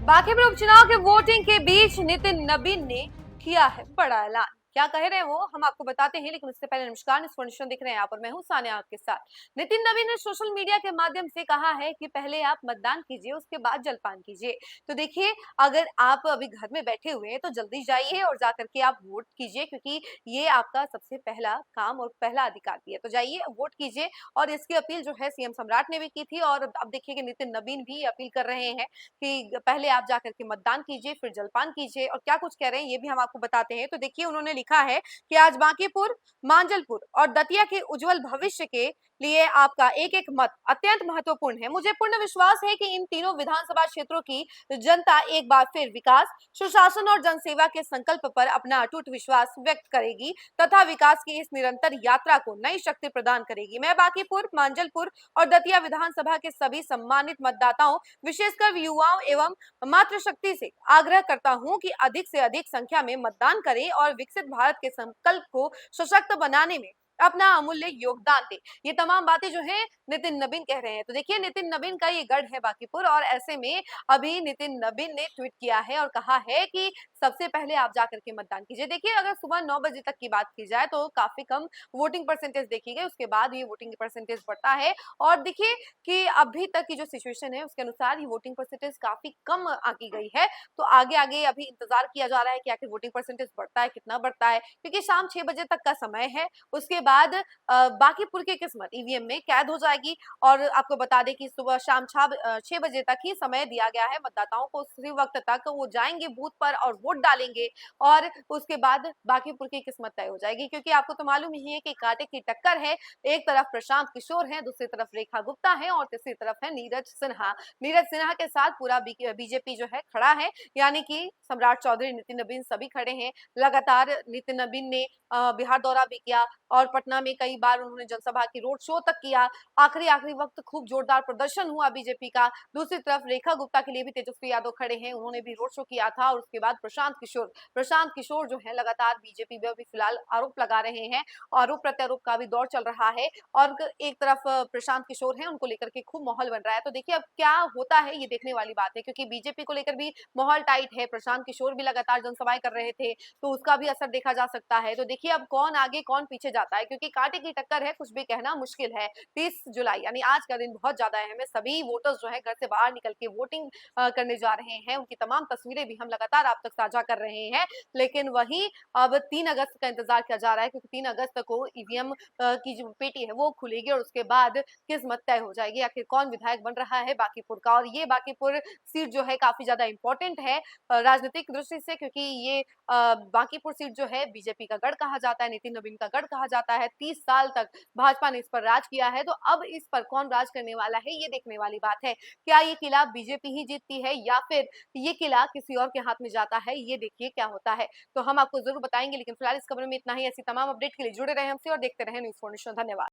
बांकीपुर उपचुनाव के वोटिंग के बीच नितिन नबीन ने किया है बड़ा ऐलान। क्या कह रहे हैं वो हम आपको बताते हैं, लेकिन उससे पहले नमस्कार, इन्फॉर्मेशन दिख रहे हैं यहाँ पर, मैं हूं सानिया आपके साथ। नितिन नबीन ने सोशल मीडिया के माध्यम से कहा है कि पहले आप मतदान कीजिए, उसके बाद जलपान कीजिए। तो देखिए, अगर आप अभी घर में बैठे हुए हैं तो जल्दी जाइए और जाकर के आप वोट कीजिए, क्योंकि ये आपका सबसे पहला काम और पहला अधिकार भी है। तो जाइए वोट कीजिए। और इसकी अपील जो है सीएम सम्राट ने भी की थी, और अब देखिए कि नितिन नबीन भी अपील कर रहे हैं कि पहले आप जाकर के मतदान कीजिए, फिर जलपान कीजिए। और क्या कुछ कह रहे हैं ये भी हम आपको बताते हैं। तो देखिए, उन्होंने लिखा है कि आज बांकीपुर, मांजलपुर और दतिया के उज्जवल भविष्य के लिए आपका एक एक मत अत्यंत महत्वपूर्ण है। मुझे पूर्ण विश्वास है कि इन तीनों विधानसभा क्षेत्रों की जनता एक बार फिर विकास, सुशासन और जनसेवा के संकल्प पर अपना अटूट विश्वास व्यक्त करेगी तथा विकास की इस निरंतर यात्रा को नई शक्ति प्रदान करेगी। मैं बांकीपुर, मांजलपुर और दतिया विधानसभा के सभी सम्मानित मतदाताओं, विशेषकर युवाओं एवं मातृशक्ति से आग्रह करता हूं कि अधिक से अधिक संख्या में मतदान करें और विकसित भारत के संकल्प को सशक्त बनाने में अपना अमूल्य योगदान दे। ये तमाम बातें जो है नितिन नबीन कह रहे हैं। तो देखिए, नितिन नबीन का ये गढ़ है बांकीपुर, और ऐसे में अभी नितिन नबीन ने ट्वीट किया है और कहा है कि सबसे पहले आप जाकर के मतदान कीजिए। देखिए, अगर सुबह 9 बजे तक की बात की जाए तो काफी कम वोटिंग परसेंटेज देखी गई, उसके बाद ये वोटिंग परसेंटेज बढ़ता है। और देखिए कि अभी तक की जो सिचुएशन है उसके अनुसार ये वोटिंग परसेंटेज काफी कम आंकी गई है। तो आगे आगे अभी इंतजार किया जा रहा है कि आखिर वोटिंग परसेंटेज बढ़ता है, कितना बढ़ता है, क्योंकि शाम 6 बजे तक का समय है। उसके बाद बांकीपुर की किस्मत ईवीएम में कैद हो जाएगी। और आपको बता दें कि सुबह शाम 6 बजे तक ही समय दिया गया है मतदाताओं को। उसी वक्त तक वो जाएंगे बूथ पर और वोट डालेंगे, और उसके बाद बांकीपुर की किस्मत तय हो जाएगी। क्योंकि आपको तो मालूम ही है कि कांटे की टक्कर है। एक तरफ प्रशांत किशोर है, दूसरी तरफ रेखा गुप्ता है, और तीसरी तरफ है नीरज सिन्हा। नीरज सिन्हा के साथ पूरा बीजेपी जो है खड़ा है, यानी कि सम्राट चौधरी, नितिन नबीन सभी खड़े हैं। लगातार नितिन नबीन ने बिहार दौरा भी किया और पटना में कई बार उन्होंने जनसभा की रोड शो तक किया। आखिरी वक्त खूब जोरदार प्रदर्शन हुआ बीजेपी का। दूसरी तरफ रेखा गुप्ता के लिए भी तेजस्वी यादव खड़े हैं, उन्होंने भी रोड शो किया था। और उसके बाद प्रशांत किशोर जो है लगातार बीजेपी में अभी फिलहाल आरोप लगा रहे हैं, आरोप प्रत्यारोप का भी दौर चल रहा है। और एक तरफ प्रशांत किशोर हैं, उनको लेकर के खूब माहौल बन रहा है। तो देखिए अब क्या होता है ये देखने वाली बात है, क्योंकि बीजेपी को लेकर भी माहौल टाइट है। प्रशांत किशोर भी लगातार जनसभाएं कर रहे थे, तो उसका भी असर देखा जा सकता है। तो देखिए अब कौन आगे कौन पीछे जाता है, क्योंकि कांटे की टक्कर है, कुछ भी कहना मुश्किल है। 30 जुलाई यानी आज का दिन बहुत ज्यादा अहम है। सभी वोटर्स जो है घर से बाहर निकल के वोटिंग करने जा रहे हैं। उनकी तमाम तस्वीरें भी हम लगातार आप तक साझा कर रहे हैं। लेकिन वही अब 3 अगस्त का इंतजार किया जा रहा है, क्योंकि 3 अगस्त को ईवीएम की जो पेटी है वो खुलेगी, और उसके बाद किस्मत तय हो जाएगी आखिर कौन विधायक बन रहा है बांकीपुर का। और ये बांकीपुर सीट जो है काफी ज्यादा इंपॉर्टेंट है राजनीतिक दृष्टि से, क्योंकि ये बांकीपुर सीट जो है बीजेपी का गढ़ कहा जाता है, नितिन नबीन का गढ़ कहा जाता है। 30 साल तक भाजपा ने इस पर राज किया है, तो अब इस पर कौन राज करने वाला है ये देखने वाली बात है। क्या ये किला बीजेपी ही जीतती है, या फिर ये किला किसी और के हाथ में जाता है, ये देखिए क्या होता है। तो हम आपको जरूर बताएंगे, लेकिन फिलहाल इस खबर में इतना ही। ऐसी तमाम अपडेट के लिए जुड़े रहे हमसे और देखते रहे न्यूज़ फॉर नेशन। धन्यवाद।